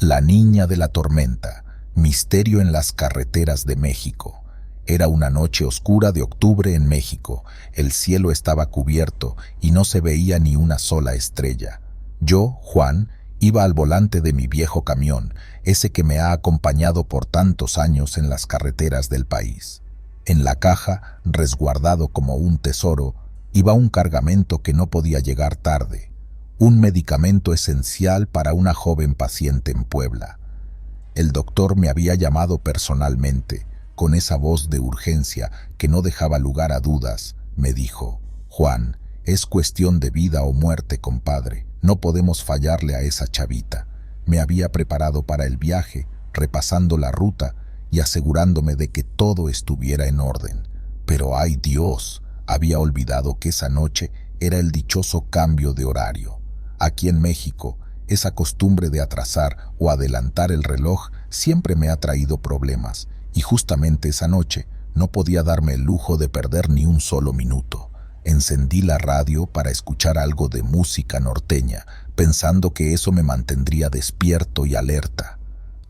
La niña de la tormenta, misterio en las carreteras de México. Era una noche oscura de octubre en México. El cielo estaba cubierto y no se veía ni una sola estrella. Yo, Juan, iba al volante de mi viejo camión, ese que me ha acompañado por tantos años en las carreteras del país. En la caja, resguardado como un tesoro, iba un cargamento que no podía llegar tarde, un medicamento esencial para una joven paciente en Puebla. El doctor me había llamado personalmente, con esa voz de urgencia que no dejaba lugar a dudas. Me dijo: Juan, es cuestión de vida o muerte, compadre. No podemos fallarle a esa chavita. Me había preparado para el viaje, repasando la ruta y asegurándome de que todo estuviera en orden. Pero ¡ay Dios! Había olvidado que esa noche era el dichoso cambio de horario. Aquí en México, esa costumbre de atrasar o adelantar el reloj siempre me ha traído problemas, y justamente esa noche no podía darme el lujo de perder ni un solo minuto. Encendí la radio para escuchar algo de música norteña, pensando que eso me mantendría despierto y alerta.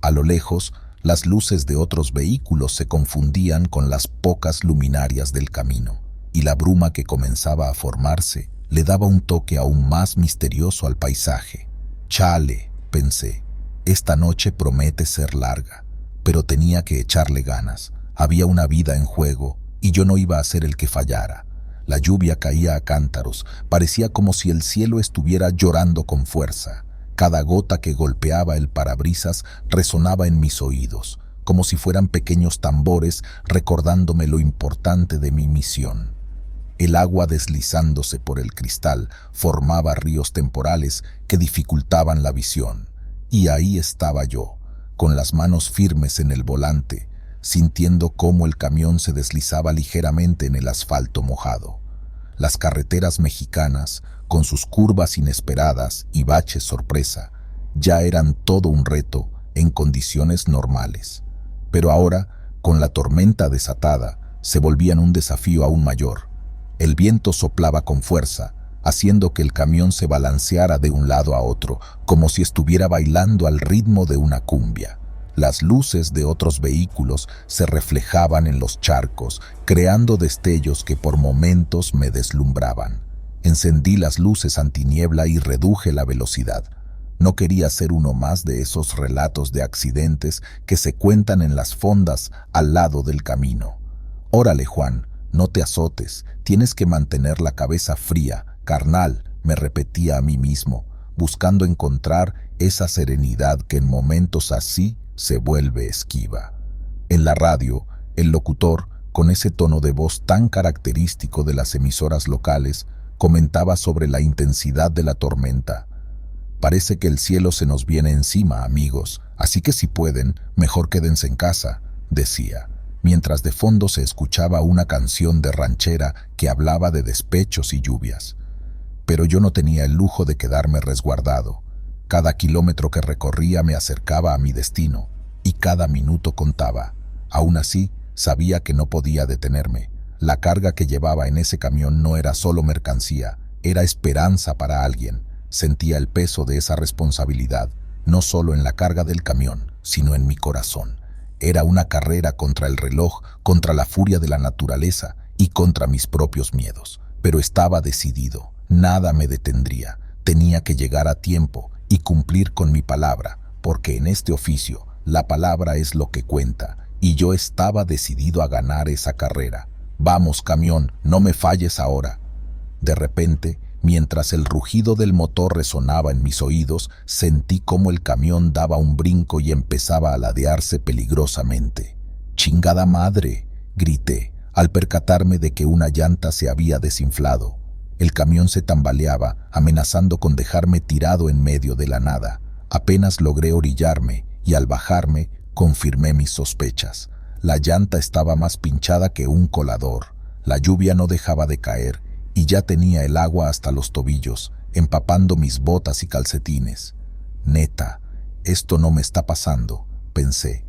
A lo lejos, las luces de otros vehículos se confundían con las pocas luminarias del camino, y la bruma que comenzaba a formarse le daba un toque aún más misterioso al paisaje. Chale, pensé, esta noche promete ser larga, pero tenía que echarle ganas. Había una vida en juego y yo no iba a ser el que fallara. La lluvia caía a cántaros, parecía como si el cielo estuviera llorando con fuerza. Cada gota que golpeaba el parabrisas resonaba en mis oídos, como si fueran pequeños tambores recordándome lo importante de mi misión. El agua deslizándose por el cristal formaba ríos temporales que dificultaban la visión. Y ahí estaba yo, con las manos firmes en el volante, sintiendo cómo el camión se deslizaba ligeramente en el asfalto mojado. Las carreteras mexicanas, con sus curvas inesperadas y baches sorpresa, ya eran todo un reto en condiciones normales. Pero ahora, con la tormenta desatada, se volvían un desafío aún mayor. El viento soplaba con fuerza, haciendo que el camión se balanceara de un lado a otro, como si estuviera bailando al ritmo de una cumbia. Las luces de otros vehículos se reflejaban en los charcos, creando destellos que por momentos me deslumbraban. Encendí las luces antiniebla y reduje la velocidad. No quería ser uno más de esos relatos de accidentes que se cuentan en las fondas al lado del camino. Órale, Juan, no te azotes, tienes que mantener la cabeza fría, carnal, me repetía a mí mismo, buscando encontrar esa serenidad que en momentos así se vuelve esquiva. En la radio, el locutor, con ese tono de voz tan característico de las emisoras locales, comentaba sobre la intensidad de la tormenta. Parece que el cielo se nos viene encima, amigos, así que si pueden, mejor quédense en casa, decía, mientras de fondo se escuchaba una canción de ranchera que hablaba de despechos y lluvias. Pero yo no tenía el lujo de quedarme resguardado. Cada kilómetro que recorría me acercaba a mi destino, y cada minuto contaba. Aún así, sabía que no podía detenerme. La carga que llevaba en ese camión no era solo mercancía, era esperanza para alguien. Sentía el peso de esa responsabilidad, no solo en la carga del camión, sino en mi corazón. Era una carrera contra el reloj, contra la furia de la naturaleza y contra mis propios miedos. Pero estaba decidido, nada me detendría. Tenía que llegar a tiempo y cumplir con mi palabra, porque en este oficio la palabra es lo que cuenta, y yo estaba decidido a ganar esa carrera. Vamos, camión, no me falles ahora. De repente, mientras el rugido del motor resonaba en mis oídos, sentí cómo el camión daba un brinco y empezaba a ladearse peligrosamente. ¡Chingada madre!, grité, al percatarme de que una llanta se había desinflado. El camión se tambaleaba, amenazando con dejarme tirado en medio de la nada. Apenas logré orillarme y al bajarme confirmé mis sospechas. La llanta estaba más pinchada que un colador. La lluvia no dejaba de caer y ya tenía el agua hasta los tobillos, empapando mis botas y calcetines. Neta, esto no me está pasando, pensé,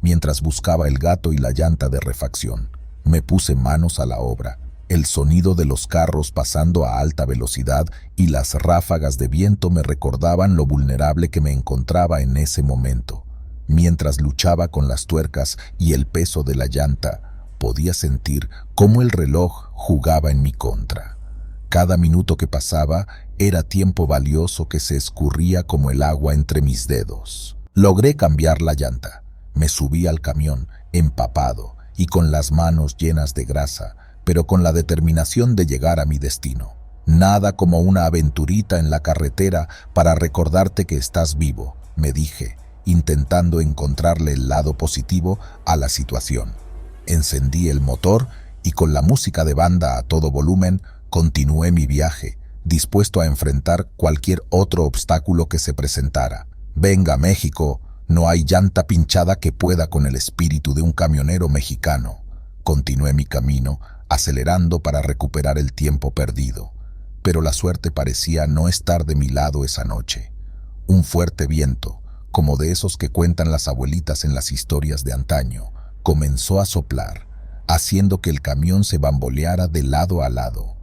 mientras buscaba el gato y la llanta de refacción. Me puse manos a la obra El sonido de los carros pasando a alta velocidad y las ráfagas de viento me recordaban lo vulnerable que me encontraba en ese momento. Mientras luchaba con las tuercas y el peso de la llanta, podía sentir cómo el reloj jugaba en mi contra. Cada minuto que pasaba era tiempo valioso que se escurría como el agua entre mis dedos. Logré cambiar la llanta. Me subí al camión, empapado y con las manos llenas de grasa, pero con la determinación de llegar a mi destino. Nada como una aventurita en la carretera para recordarte que estás vivo, me dije, intentando encontrarle el lado positivo a la situación. Encendí el motor y con la música de banda a todo volumen, continué mi viaje, dispuesto a enfrentar cualquier otro obstáculo que se presentara. Venga, México, no hay llanta pinchada que pueda con el espíritu de un camionero mexicano. Continué mi camino, acelerando para recuperar el tiempo perdido. Pero la suerte parecía no estar de mi lado esa noche. Un fuerte viento, como de esos que cuentan las abuelitas en las historias de antaño, comenzó a soplar, haciendo que el camión se bamboleara de lado a lado.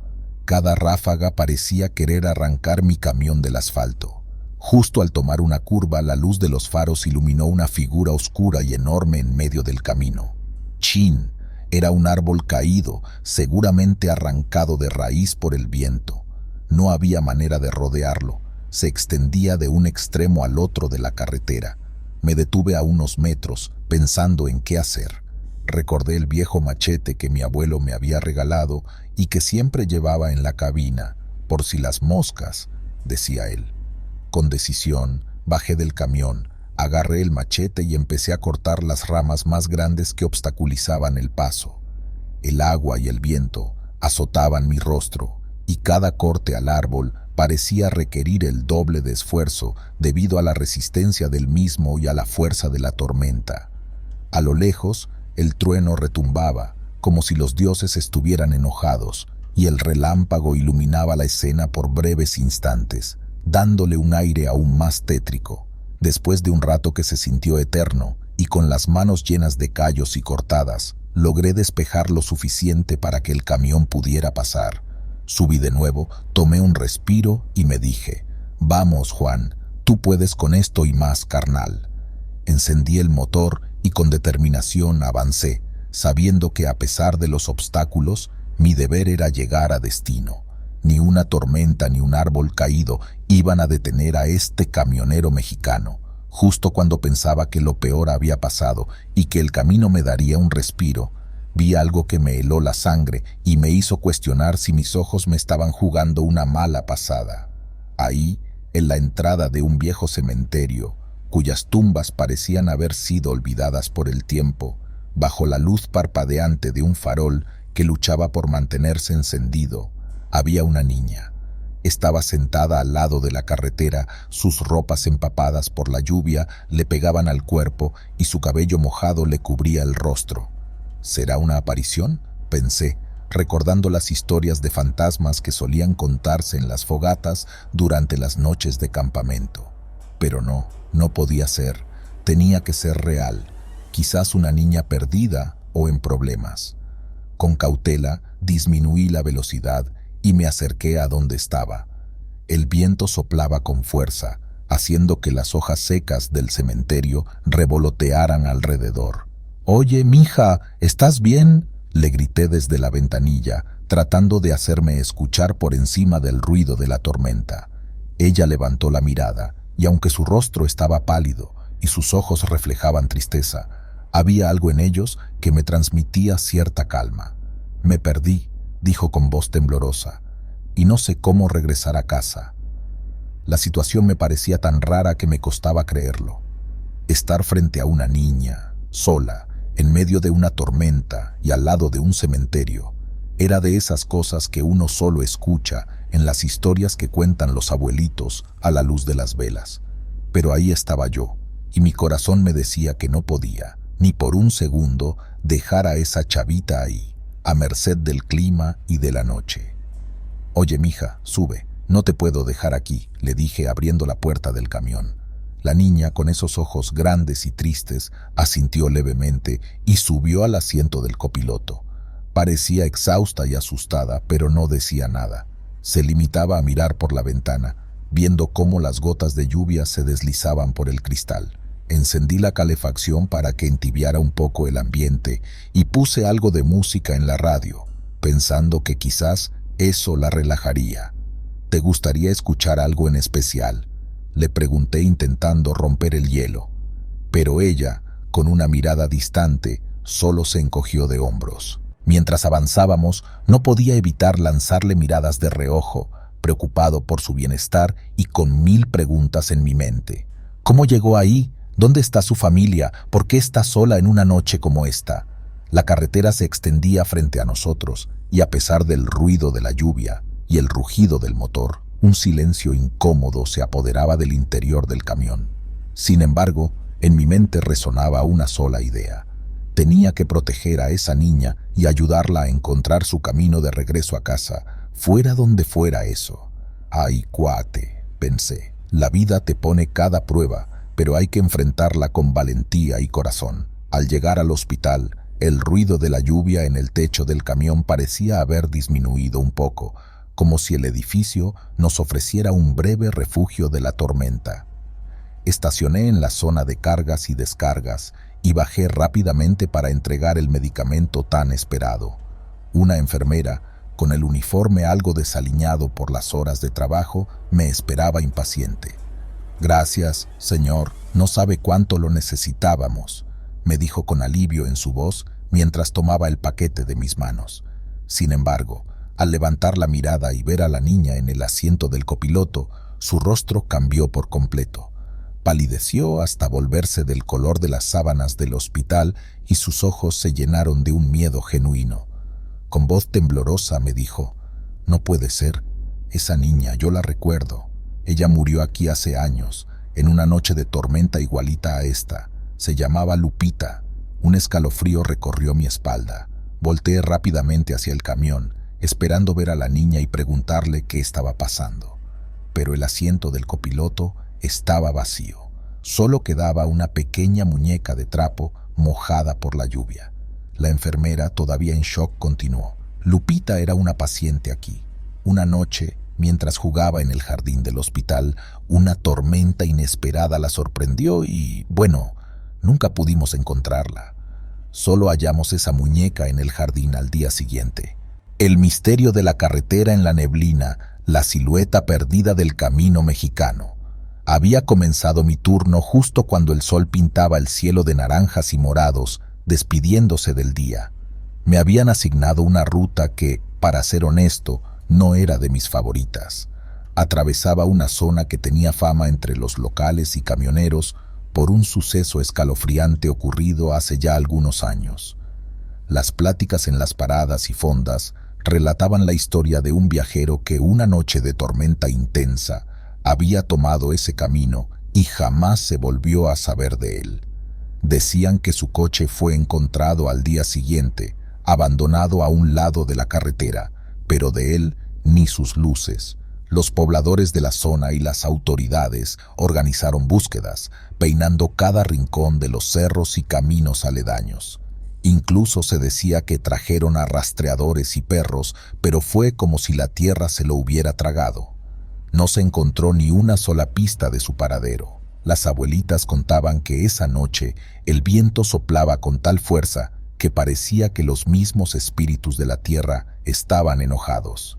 Cada ráfaga parecía querer arrancar mi camión del asfalto. Justo al tomar una curva, la luz de los faros iluminó una figura oscura y enorme en medio del camino. ¡Chin! Era un árbol caído, seguramente arrancado de raíz por el viento. No había manera de rodearlo. Se extendía de un extremo al otro de la carretera. Me detuve a unos metros, pensando en qué hacer. Recordé el viejo machete que mi abuelo me había regalado y que siempre llevaba en la cabina, por si las moscas, decía él. Con decisión, bajé del camión, agarré el machete y empecé a cortar las ramas más grandes que obstaculizaban el paso. El agua y el viento azotaban mi rostro y cada corte al árbol parecía requerir el doble de esfuerzo debido a la resistencia del mismo y a la fuerza de la tormenta. A lo lejos, el trueno retumbaba, como si los dioses estuvieran enojados, y el relámpago iluminaba la escena por breves instantes, dándole un aire aún más tétrico. Después de un rato que se sintió eterno, y con las manos llenas de callos y cortadas, logré despejar lo suficiente para que el camión pudiera pasar. Subí de nuevo, tomé un respiro y me dije, «Vamos, Juan, tú puedes con esto y más, carnal». Encendí el motor y con determinación avancé, sabiendo que a pesar de los obstáculos, mi deber era llegar a destino. Ni una tormenta ni un árbol caído iban a detener a este camionero mexicano. Justo cuando pensaba que lo peor había pasado y que el camino me daría un respiro, vi algo que me heló la sangre y me hizo cuestionar si mis ojos me estaban jugando una mala pasada. Ahí, en la entrada de un viejo cementerio, cuyas tumbas parecían haber sido olvidadas por el tiempo, bajo la luz parpadeante de un farol que luchaba por mantenerse encendido, había una niña. Estaba sentada al lado de la carretera, sus ropas empapadas por la lluvia le pegaban al cuerpo y su cabello mojado le cubría el rostro. ¿Será una aparición?, pensé, recordando las historias de fantasmas que solían contarse en las fogatas durante las noches de campamento. Pero no podía ser, tenía que ser real, quizás una niña perdida o en problemas. Con cautela, disminuí la velocidad y me acerqué a donde estaba. El viento soplaba con fuerza, haciendo que las hojas secas del cementerio revolotearan alrededor. «Oye, mija, ¿estás bien?», le grité desde la ventanilla, tratando de hacerme escuchar por encima del ruido de la tormenta. Ella levantó la mirada, y aunque su rostro estaba pálido y sus ojos reflejaban tristeza, había algo en ellos que me transmitía cierta calma. «Me perdí», dijo con voz temblorosa, «y no sé cómo regresar a casa». La situación me parecía tan rara que me costaba creerlo. Estar frente a una niña, sola, en medio de una tormenta y al lado de un cementerio, era de esas cosas que uno solo escucha en las historias que cuentan los abuelitos a la luz de las velas. Pero ahí estaba yo, y mi corazón me decía que no podía, ni por un segundo, dejar a esa chavita ahí, a merced del clima y de la noche. «Oye, mija, sube, no te puedo dejar aquí», le dije abriendo la puerta del camión. La niña, con esos ojos grandes y tristes, asintió levemente y subió al asiento del copiloto. Parecía exhausta y asustada, pero no decía nada. Se limitaba a mirar por la ventana, viendo cómo las gotas de lluvia se deslizaban por el cristal. Encendí la calefacción para que entibiara un poco el ambiente y puse algo de música en la radio, pensando que quizás eso la relajaría. ¿Te gustaría escuchar algo en especial?, le pregunté intentando romper el hielo. Pero ella, con una mirada distante, solo se encogió de hombros. Mientras avanzábamos, no podía evitar lanzarle miradas de reojo, preocupado por su bienestar y con 1000 preguntas en mi mente. ¿Cómo llegó ahí? ¿Dónde está su familia? ¿Por qué está sola en una noche como esta? La carretera se extendía frente a nosotros, y a pesar del ruido de la lluvia y el rugido del motor, un silencio incómodo se apoderaba del interior del camión. Sin embargo, en mi mente resonaba una sola idea. Tenía que proteger a esa niña y ayudarla a encontrar su camino de regreso a casa, fuera donde fuera eso. «Ay, cuate», pensé, «la vida te pone cada prueba, pero hay que enfrentarla con valentía y corazón». Al llegar al hospital, el ruido de la lluvia en el techo del camión parecía haber disminuido un poco, como si el edificio nos ofreciera un breve refugio de la tormenta. Estacioné en la zona de cargas y descargas y bajé rápidamente para entregar el medicamento tan esperado. Una enfermera, con el uniforme algo desaliñado por las horas de trabajo, me esperaba impaciente. «Gracias, señor, no sabe cuánto lo necesitábamos», me dijo con alivio en su voz mientras tomaba el paquete de mis manos. Sin embargo, al levantar la mirada y ver a la niña en el asiento del copiloto, su rostro cambió por completo. Palideció hasta volverse del color de las sábanas del hospital y sus ojos se llenaron de un miedo genuino. Con voz temblorosa me dijo: «No puede ser, esa niña, yo la recuerdo. Ella murió aquí hace años, en una noche de tormenta igualita a esta. Se llamaba Lupita». Un escalofrío recorrió mi espalda. Volteé rápidamente hacia el camión, esperando ver a la niña y preguntarle qué estaba pasando. Pero el asiento del copiloto estaba vacío. Solo quedaba una pequeña muñeca de trapo mojada por la lluvia. La enfermera, todavía en shock, continuó: «Lupita era una paciente aquí. Una noche, mientras jugaba en el jardín del hospital, una tormenta inesperada la sorprendió y, bueno, nunca pudimos encontrarla. Solo hallamos esa muñeca en el jardín al día siguiente». El misterio de la carretera en la neblina, la silueta perdida del camino mexicano. Había comenzado mi turno justo cuando el sol pintaba el cielo de naranjas y morados, despidiéndose del día. Me habían asignado una ruta que, para ser honesto, no era de mis favoritas. Atravesaba una zona que tenía fama entre los locales y camioneros por un suceso escalofriante ocurrido hace ya algunos años. Las pláticas en las paradas y fondas relataban la historia de un viajero que una noche de tormenta intensa había tomado ese camino y jamás se volvió a saber de él. Decían que su coche fue encontrado al día siguiente, abandonado a un lado de la carretera, pero de él ni sus luces. Los pobladores de la zona y las autoridades organizaron búsquedas, peinando cada rincón de los cerros y caminos aledaños. Incluso se decía que trajeron a rastreadores y perros, pero fue como si la tierra se lo hubiera tragado. No se encontró ni una sola pista de su paradero. Las abuelitas contaban que esa noche el viento soplaba con tal fuerza que parecía que los mismos espíritus de la tierra estaban enojados.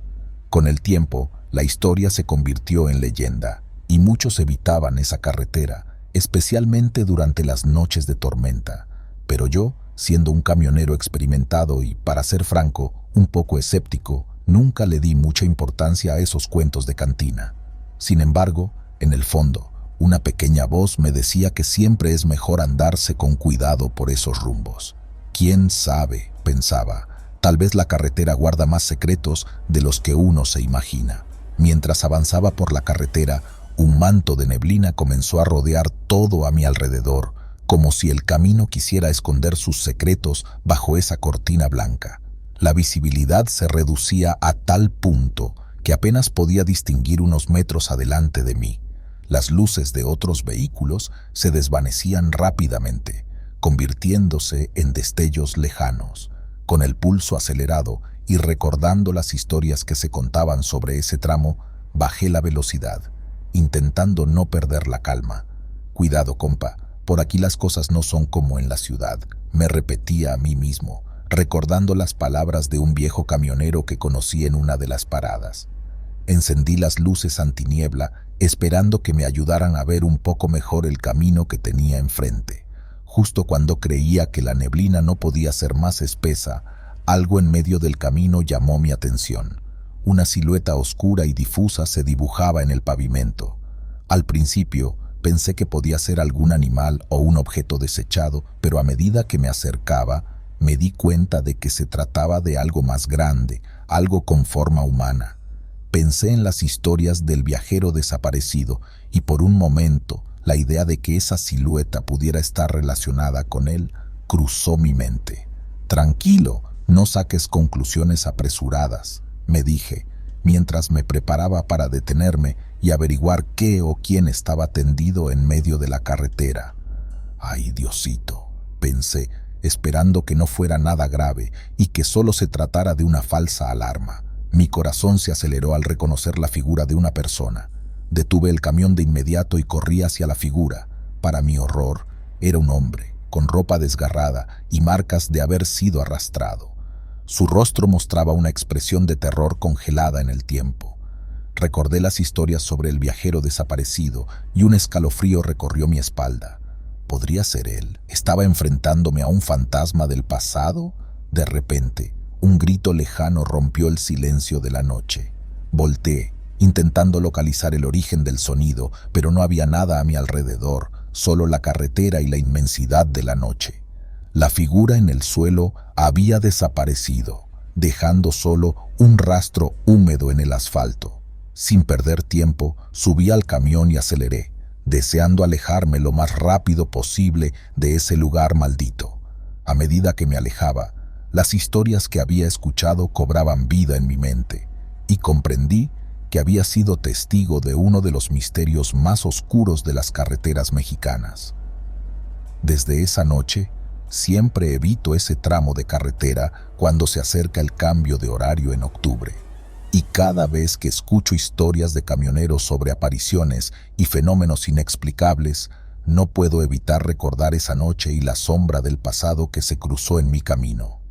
Con el tiempo, la historia se convirtió en leyenda y muchos evitaban esa carretera, especialmente durante las noches de tormenta. Pero yo, siendo un camionero experimentado y, para ser franco, un poco escéptico, nunca le di mucha importancia a esos cuentos de cantina. Sin embargo, en el fondo, una pequeña voz me decía que siempre es mejor andarse con cuidado por esos rumbos. «¿Quién sabe?», pensaba, «tal vez la carretera guarda más secretos de los que uno se imagina». Mientras avanzaba por la carretera, un manto de neblina comenzó a rodear todo a mi alrededor, como si el camino quisiera esconder sus secretos bajo esa cortina blanca. La visibilidad se reducía a tal punto que apenas podía distinguir unos metros adelante de mí. Las luces de otros vehículos se desvanecían rápidamente, convirtiéndose en destellos lejanos. Con el pulso acelerado y recordando las historias que se contaban sobre ese tramo, bajé la velocidad, intentando no perder la calma. Cuidado, compa, por aquí las cosas no son como en la ciudad, me repetía a mí mismo, recordando las palabras de un viejo camionero que conocí en una de las paradas. Encendí las luces antiniebla, esperando que me ayudaran a ver un poco mejor el camino que tenía enfrente. Justo cuando creía que la neblina no podía ser más espesa, algo en medio del camino llamó mi atención. Una silueta oscura y difusa se dibujaba en el pavimento. Al principio, pensé que podía ser algún animal o un objeto desechado, pero a medida que me acercaba, me di cuenta de que se trataba de algo más grande, algo con forma humana. Pensé en las historias del viajero desaparecido y por un momento la idea de que esa silueta pudiera estar relacionada con él cruzó mi mente. Tranquilo, no saques conclusiones apresuradas, me dije, mientras me preparaba para detenerme y averiguar qué o quién estaba tendido en medio de la carretera. Ay, Diosito, pensé, esperando que no fuera nada grave y que solo se tratara de una falsa alarma. Mi corazón se aceleró al reconocer la figura de una persona. Detuve el camión de inmediato y corrí hacia la figura. Para mi horror, era un hombre, con ropa desgarrada y marcas de haber sido arrastrado. Su rostro mostraba una expresión de terror congelada en el tiempo. Recordé las historias sobre el viajero desaparecido y un escalofrío recorrió mi espalda. ¿Podría ser él? ¿Estaba enfrentándome a un fantasma del pasado? De repente, un grito lejano rompió el silencio de la noche. Volteé, intentando localizar el origen del sonido, pero no había nada a mi alrededor, solo la carretera y la inmensidad de la noche. La figura en el suelo había desaparecido, dejando solo un rastro húmedo en el asfalto. Sin perder tiempo, subí al camión y aceleré, deseando alejarme lo más rápido posible de ese lugar maldito. A medida que me alejaba, las historias que había escuchado cobraban vida en mi mente, y comprendí que había sido testigo de uno de los misterios más oscuros de las carreteras mexicanas. Desde esa noche, siempre evito ese tramo de carretera cuando se acerca el cambio de horario en octubre. Y cada vez que escucho historias de camioneros sobre apariciones y fenómenos inexplicables, no puedo evitar recordar esa noche y la sombra del pasado que se cruzó en mi camino.